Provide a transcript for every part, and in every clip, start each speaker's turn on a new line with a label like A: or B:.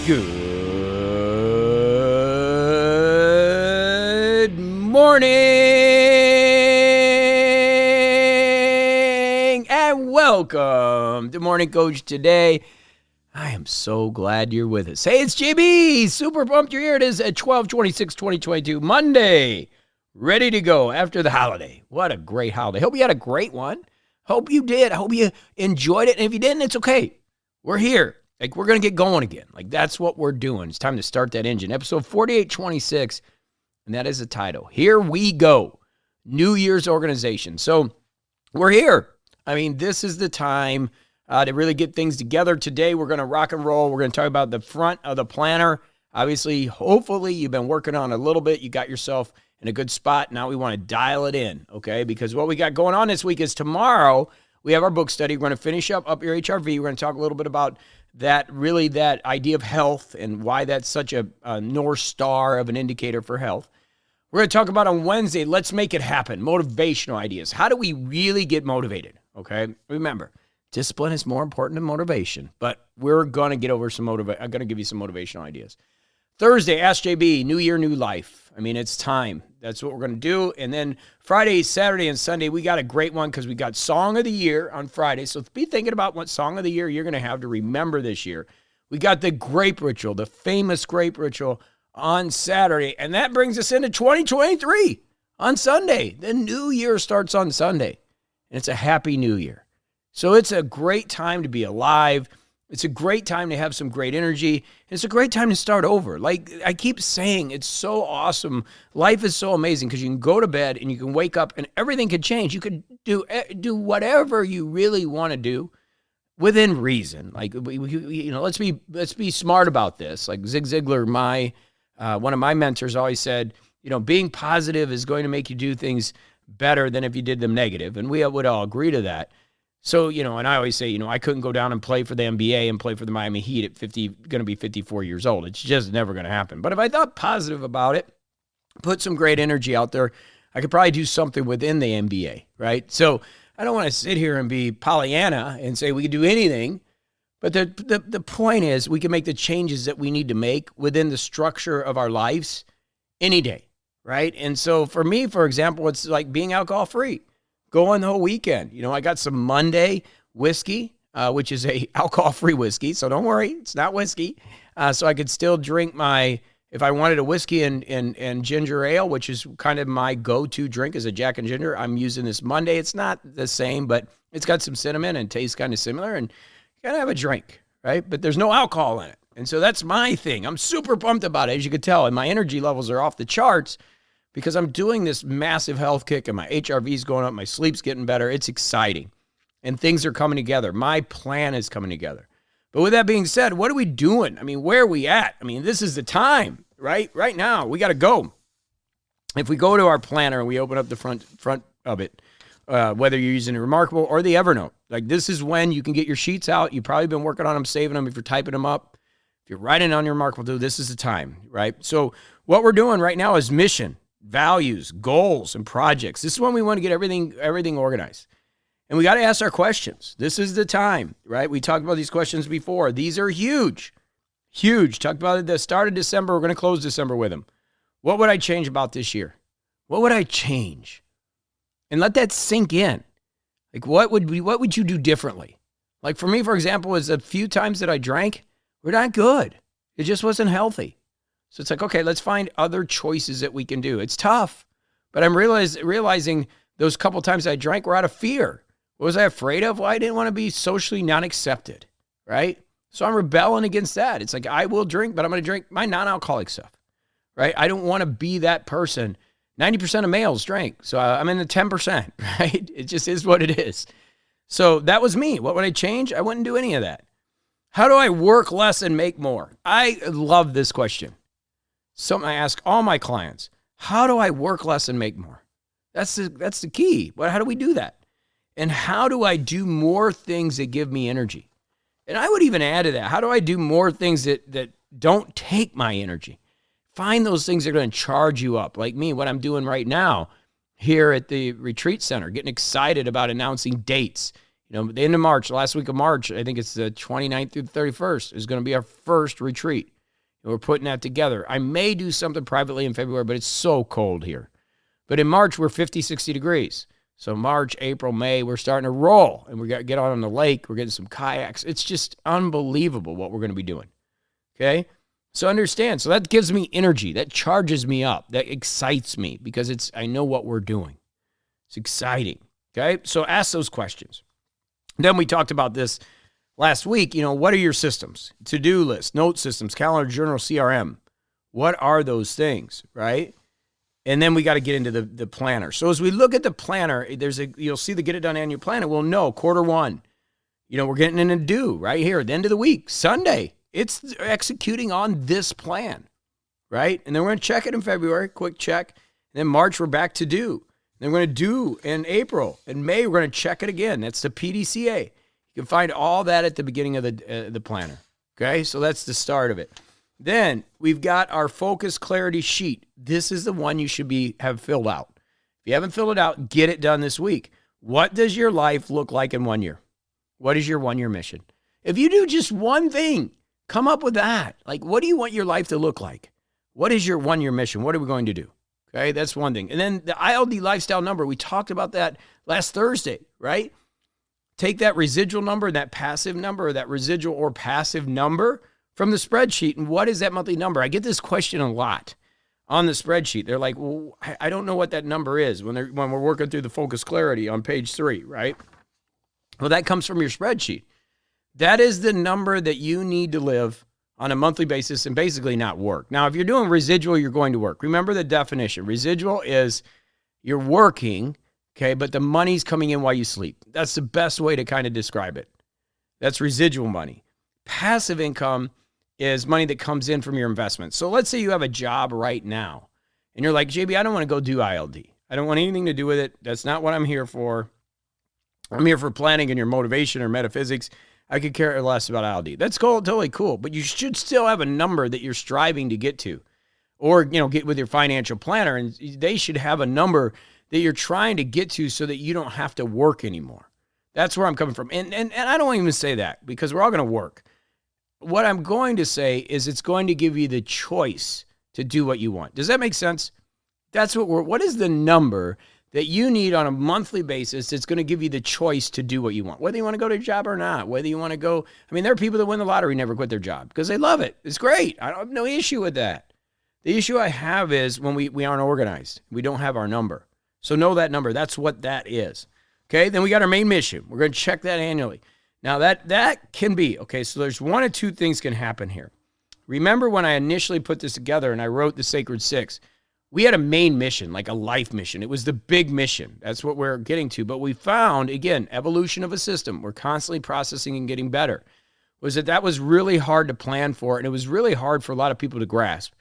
A: Good morning and welcome to Morning Coach Today. I am so glad you're with us. Hey, it's JB. Super pumped you're here. It is at 12/26/2022, Monday. Ready to go after the holiday. What a great holiday. Hope you had a great one. Hope you did. I hope you enjoyed it. And if you didn't, it's okay. We're here. Like, we're going to get going again. Like, that's what we're doing. It's time to start that engine. Episode 4826, and that is the title. Here we go. New Year's organization. So, we're here. I mean, this is the time to really get things together. Today, we're going to rock and roll. We're going to talk about the front of the planner. Obviously, hopefully, you've been working on it a little bit. You got yourself in a good spot. Now we want to dial it in, okay? Because what we got going on this week is tomorrow, we have our book study. We're going to finish up Your HRV. We're going to talk a little bit about that idea of health and why that's such a North Star of an indicator for health. We're going to talk about on Wednesday, let's make it happen, motivational ideas. How do we really get motivated, okay? Remember, discipline is more important than motivation, but we're going to get over I'm going to give you some motivational ideas. Thursday, Ask JB, New Year, New Life. I mean, it's time. That's what we're going to do. And then Friday, Saturday, and Sunday, we got a great one because we got Song of the Year on Friday. So be thinking about what Song of the Year you're going to have to remember this year. We got the grape ritual, the famous grape ritual on Saturday. And that brings us into 2023 on Sunday. The new year starts on Sunday. And it's a happy new year. So it's a great time to be alive. It's a great time to have some great energy. It's a great time to start over. Like I keep saying, it's so awesome. Life is so amazing because you can go to bed and you can wake up and everything could change. You could do whatever you really want to do within reason. Like let's be smart about this. Like Zig Ziglar, one of my mentors, always said, being positive is going to make you do things better than if you did them negative, and we would all agree to that. So, and I always say, I couldn't go down and play for the NBA and play for the Miami Heat at going to be 54 years old. It's just never going to happen. But if I thought positive about it, put some great energy out there, I could probably do something within the NBA, right? So I don't want to sit here and be Pollyanna and say we can do anything. But the point is we can make the changes that we need to make within the structure of our lives any day, right? And so for me, for example, it's like being alcohol-free. Going the whole weekend. I got some Monday whiskey, which is a alcohol-free whiskey. So don't worry, it's not whiskey. So I could still drink if I wanted a whiskey and ginger ale, which is kind of my go-to drink as a Jack and Ginger, I'm using this Monday. It's not the same, but it's got some cinnamon and tastes kind of similar. And you got to have a drink, right? But there's no alcohol in it. And so that's my thing. I'm super pumped about it, as you can tell. And my energy levels are off the charts, because I'm doing this massive health kick and my HRV is going up, my sleep's getting better. It's exciting. And things are coming together. My plan is coming together. But with that being said, what are we doing? I mean, where are we at? I mean, this is the time, right? Right now, we got to go. If we go to our planner and we open up the front of it, whether you're using Remarkable or the Evernote, like this is when you can get your sheets out. You've probably been working on them, saving them if you're typing them up. If you're writing on your Remarkable, this is the time, right? So what we're doing right now is mission, values, goals, and projects. This is when we want to get everything organized. And we got to ask our questions. This is the time, right? We talked about these questions before. These are huge, huge. Talked about it at the start of December. We're going to close December with them. What would I change about this year? What would I change? And let that sink in. Like, what would you do differently? Like for me, for example, was a few times that I drank were not good. It just wasn't healthy. So it's like, okay, let's find other choices that we can do. It's tough, but I'm realizing those couple times I drank were out of fear. What was I afraid of? Well, I didn't want to be socially not accepted, right? So I'm rebelling against that. It's like, I will drink, but I'm going to drink my non-alcoholic stuff, right? I don't want to be that person. 90% of males drink, so I'm in the 10%, right? It just is what it is. So that was me. What would I change? I wouldn't do any of that. How do I work less and make more? I love this question. Something I ask all my clients. How do I work less and make more? That's the key. But how do we do that? And how do I do more things that give me energy? And I would even add to that, how do I do more things that don't take my energy? Find those things that are going to charge you up. Like me, what I'm doing right now here at the retreat center, getting excited about announcing dates. The end of March, last week of March, I think it's the 29th through the 31st, is going to be our first retreat. And we're putting that together. I may do something privately in February, but it's so cold here. But in March, we're 50, 60 degrees. So March, April, May, we're starting to roll. And we got to get out on the lake. We're getting some kayaks. It's just unbelievable what we're going to be doing. Okay? So understand. So that gives me energy. That charges me up. That excites me because I know what we're doing. It's exciting. Okay? So ask those questions. Then we talked about this last week. What are your systems? To-do list, note systems, calendar, journal, CRM. What are those things, right? And then we got to get into the planner. So as we look at the planner, you'll see the Get It Done annual planner. We'll know quarter one. We're getting in a due right here at the end of the week, Sunday. It's executing on this plan, right? And then we're going to check it in February, quick check. And then March, we're back to due. Then we're going to do in April. In May, we're going to check it again. That's the PDCA. You can find all that at the beginning of the planner, okay? So that's the start of it. Then we've got our focus clarity sheet. This is the one you should have filled out. If you haven't filled it out, get it done this week. What does your life look like in 1 year? What is your 1 year mission? If you do just one thing, come up with that. Like, what do you want your life to look like? What is your 1 year mission? What are we going to do? Okay, that's one thing. And then the ILD lifestyle number, we talked about that last Thursday, right? Take that residual number, that passive number, or that residual or passive number from the spreadsheet. And what is that monthly number? I get this question a lot on the spreadsheet. They're like, well, I don't know what that number is when we're working through the focus clarity on page 3, right? Well, that comes from your spreadsheet. That is the number that you need to live on a monthly basis and basically not work. Now, if you're doing residual, you're going to work. Remember the definition. Residual is you're working, okay, but the money's coming in while you sleep. That's the best way to kind of describe it. That's residual money. Passive income is money that comes in from your investments. So let's say you have a job right now, and you're like, JB, I don't want to go do ILD. I don't want anything to do with it. That's not what I'm here for. I'm here for planning and your motivation or metaphysics. I could care less about ILD. That's cool, totally cool. But you should still have a number that you're striving to get to. Or, get with your financial planner, and they should have a number that you're trying to get to so that you don't have to work anymore. That's where I'm coming from. And I don't even say that because we're all going to work. What I'm going to say is it's going to give you the choice to do what you want. Does that make sense? That's what is the number that you need on a monthly basis that's going to give you the choice to do what you want, whether you want to go to a job or not, whether you want to go. I mean, there are people that win the lottery never quit their job because they love it. It's great. I don't have no issue with that. The issue I have is when we aren't organized. We don't have our number. So know that number. That's what that is. Okay, then we got our main mission. We're going to check that annually. Now, that can be, okay, so there's one of two things can happen here. Remember when I initially put this together and I wrote the Sacred Six, we had a main mission, like a life mission. It was the big mission. That's what we're getting to. But we found, again, evolution of a system. We're constantly processing and getting better. Was that was really hard to plan for, and it was really hard for a lot of people to grasp.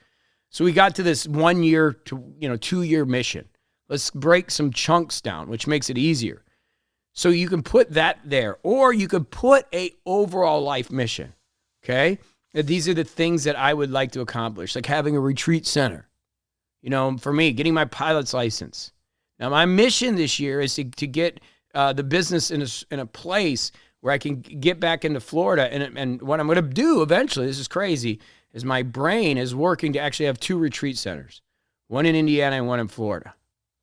A: So we got to this 1 year to 2 year mission. Let's break some chunks down, which makes it easier. So you can put that there, or you could put a overall life mission, okay? These are the things that I would like to accomplish, like having a retreat center. For me, getting my pilot's license. Now, my mission this year is to get the business in a place where I can get back into Florida. And what I'm going to do eventually, this is crazy, is my brain is working to actually have 2 retreat centers, one in Indiana and one in Florida.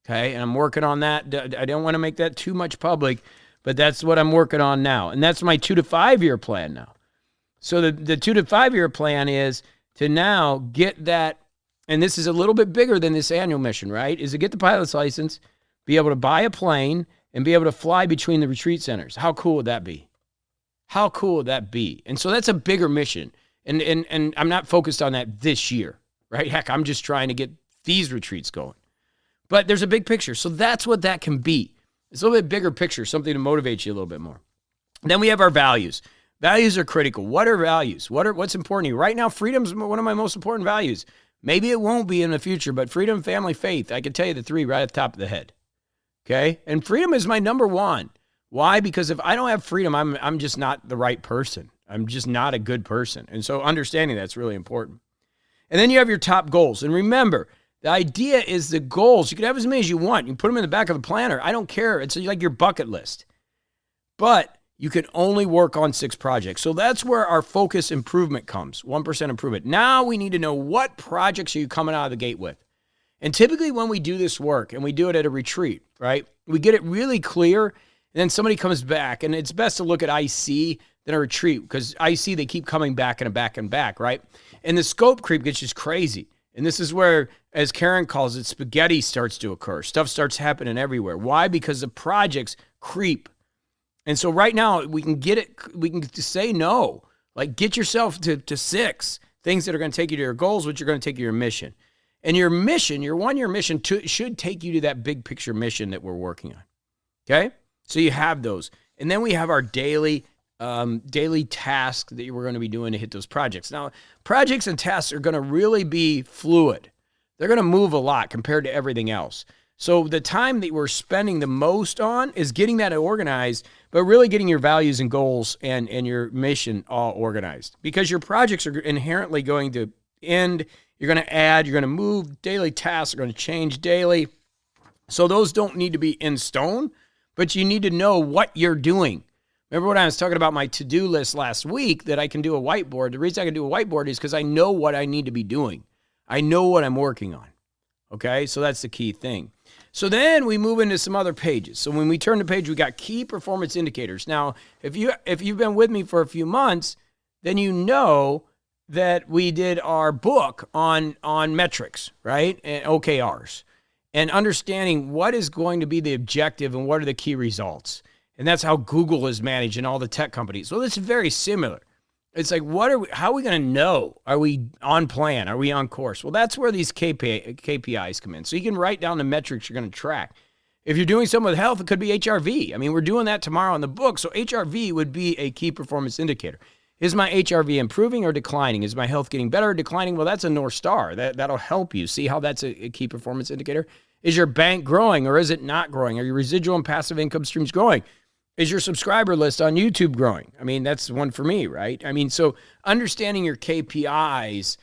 A: Okay, and I'm working on that. I don't want to make that too much public, but that's what I'm working on now. And that's my 2 to 5 year plan now. So the 2 to 5 year plan is to now get that, and this is a little bit bigger than this annual mission, right? Is to get the pilot's license, be able to buy a plane, and be able to fly between the retreat centers. How cool would that be? How cool would that be? And so that's a bigger mission. And I'm not focused on that this year, right? Heck, I'm just trying to get these retreats going. But there's a big picture. So that's what that can be. It's a little bit bigger picture, something to motivate you a little bit more. Then we have our values. Values are critical. What are values? What's important to you? Right now, freedom is one of my most important values. Maybe it won't be in the future, but freedom, family, faith, I can tell you the 3 right at the top of the head. Okay? And freedom is my number 1. Why? Because if I don't have freedom, I'm just not the right person. I'm just not a good person. And so understanding that's really important. And then you have your top goals. And remember, the idea is the goals. You can have as many as you want. You can put them in the back of the planner. I don't care. It's like your bucket list. But you can only work on 6 projects. So that's where our focus improvement comes, 1% improvement. Now we need to know what projects are you coming out of the gate with. And typically when we do this work, and we do it at a retreat, right, we get it really clear, and then somebody comes back, and it's best to look at IC than a retreat, because IC, they keep coming back and back and back, right? And the scope creep gets just crazy. And this is where, as Karen calls it, spaghetti starts to occur. Stuff starts happening everywhere. Why? Because the projects creep. And so right now we can get it, we can say no. Like, get yourself to 6 things that are going to take you to your goals, which are going to take you to your mission. And your mission, your 1-year mission should take you to that big picture mission that we're working on. Okay? So you have those. And then we have our daily task that we're going to be doing to hit those projects. Now, projects and tasks are going to really be fluid. They're going to move a lot compared to everything else. So the time that we're spending the most on is getting that organized, but really getting your values and goals and your mission all organized. Because your projects are inherently going to end. You're going to add, you're going to move. Daily tasks are going to change daily. So those don't need to be in stone, but you need to know what you're doing. Remember when I was talking about my to-do list last week, that I can do a whiteboard? The reason I can do a whiteboard is because I know what I need to be doing. I know what I'm working on. Okay, so that's the key thing. So then we move into some other pages. So when we turn the page, we got key performance indicators. Now, if you've been with me for a few months, then you know that we did our book on metrics, right? And OKRs. And understanding what is going to be the objective and what are the key results. And that's how Google is managed and all the tech companies. Well, it's very similar. It's like, how are we going to know? Are we on plan? Are we on course? Well, that's where these KPIs come in. So you can write down the metrics you're going to track. If you're doing something with health, it could be HRV. I mean, we're doing that tomorrow in the book. So HRV would be a key performance indicator. Is my HRV improving or declining? Is my health getting better or declining? Well, that's a North Star. That'll help you. See how that's a key performance indicator? Is your bank growing or is it not growing? Are your residual and passive income streams growing? Is your subscriber list on YouTube growing? I mean, that's one for me, right? I mean, so understanding your KPIs,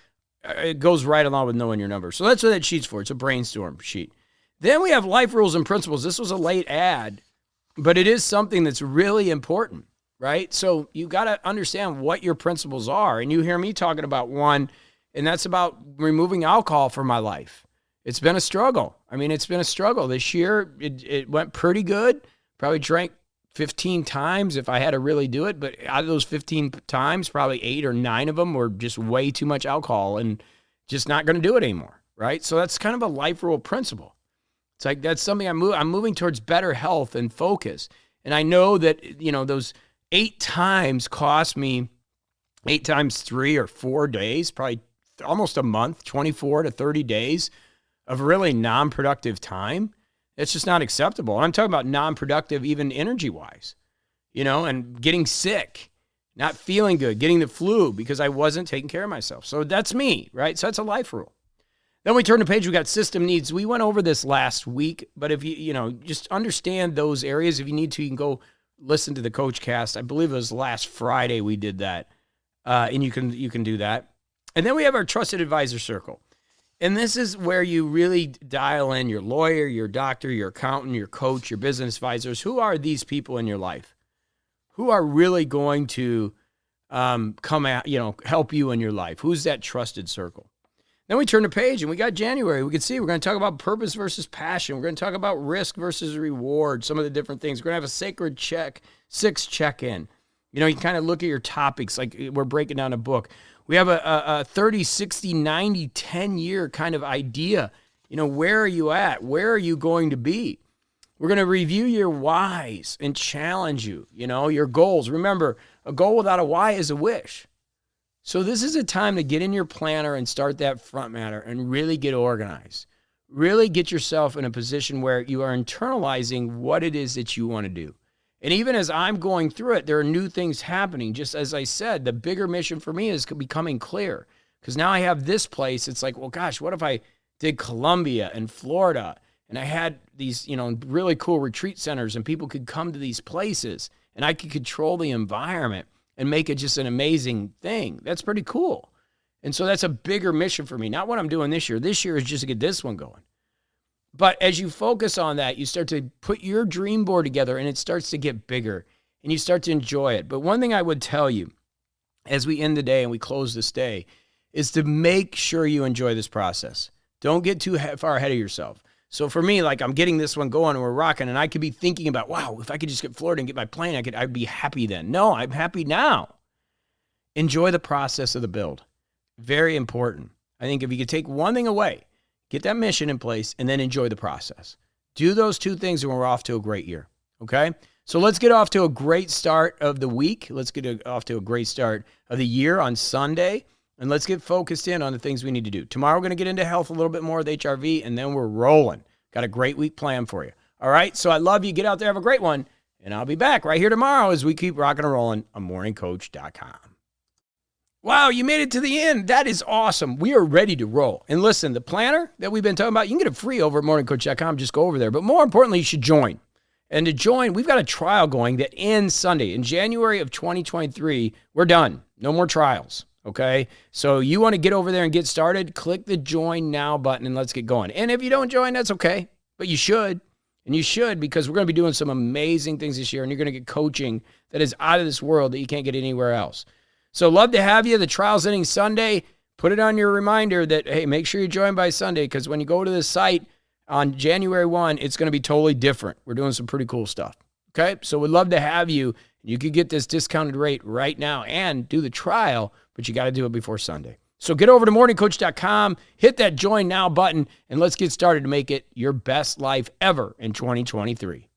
A: it goes right along with knowing your numbers. So that's what that sheet's for. It's a brainstorm sheet. Then we have life rules and principles. This was a late ad, but it is something that's really important, right? So you got to understand what your principles are. And you hear me talking about one, and that's about removing alcohol from my life. It's been a struggle. I mean, it's been a struggle. This year, it went pretty good. Probably drank 15 times if I had to really do it. But out of those 15 times, probably 8 or 9 of them were just way too much alcohol and just not going to do it anymore, right? So that's kind of a life rule principle. It's like that's something I'm moving towards better health and focus. And I know that, you know, those 8 times cost me 8 times 3 or 4 days, probably almost a month, 24 to 30 days of really non-productive time. It's just not acceptable. And I'm talking about non-productive even energy-wise, you know, and getting sick, not feeling good, getting the flu because I wasn't taking care of myself. So that's me, right? So that's a life rule. Then we turn the page, we got system needs. We went over this last week, but if you know, just understand those areas. If you need to, you can go listen to the Coach Cast. I believe it was last Friday we did that. And you can do that. And then we have our trusted advisor circle. And this is where you really dial in your lawyer, your doctor, your accountant, your coach, your business advisors. Who are these people in your life? Who are really going to come out, you know, help you in your life? Who's that trusted circle? Then we turn the page and we got January. We can see we're going to talk about purpose versus passion. We're going to talk about risk versus reward, some of the different things. We're going to have a sacred 6 check-in. You know, you kind of look at your topics like we're breaking down a book. We have a 30, 60, 90, 10-year kind of idea. You know, where are you at? Where are you going to be? We're going to review your whys and challenge you, you know, your goals. Remember, a goal without a why is a wish. So this is a time to get in your planner and start that front matter and really get organized. Really get yourself in a position where you are internalizing what it is that you want to do. And even as I'm going through it, there are new things happening. Just as I said, the bigger mission for me is becoming clear. Because now I have this place. It's like, well, gosh, what if I did Colombia and Florida? And I had these, you know, really cool retreat centers and people could come to these places and I could control the environment and make it just an amazing thing. That's pretty cool. And so that's a bigger mission for me. Not what I'm doing this year. This year is just to get this one going. But as you focus on that, you start to put your dream board together and it starts to get bigger. and you start to enjoy it. But one thing I would tell you as we end the day and we close this day is to make sure you enjoy this process. Don't get too far ahead of yourself. So for me, like I'm getting this one going and we're rocking, and I could be thinking about, wow, if I could just get Florida and get my plane, I'd be happy then. No, I'm happy now. Enjoy the process of the build. Very important. I think if you could take one thing away, get that mission in place, and then enjoy the process. Do those two things and we're off to a great year, okay? So let's get off to a great start of the week. Let's get off to a great start of the year on Sunday, and let's get focused in on the things we need to do. Tomorrow we're going to get into health a little bit more with HRV, and then we're rolling. Got a great week planned for you. All right, so I love you. Get out there, have a great one, and I'll be back right here tomorrow as we keep rocking and rolling on morningcoach.com. Wow, you made it to the end. That is awesome. We are ready to roll. And listen, the planner that we've been talking about, you can get it free over at morningcoach.com. Just go over there. But more importantly, you should join. And to join, we've got a trial going that ends Sunday. In January of 2023, we're done. No more trials, okay? So you want to get over there and get started, click the Join Now button and let's get going. And if you don't join, that's okay. But you should. And you should, because we're going to be doing some amazing things this year, and you're going to get coaching that is out of this world that you can't get anywhere else. So love to have you. The trial's ending Sunday. Put it on your reminder that, hey, make sure you join by Sunday, because when you go to the site on January 1, it's going to be totally different. We're doing some pretty cool stuff. Okay? So we'd love to have you. You could get this discounted rate right now and do the trial, but you got to do it before Sunday. So get over to morningcoach.com, hit that Join Now button, and let's get started to make it your best life ever in 2023.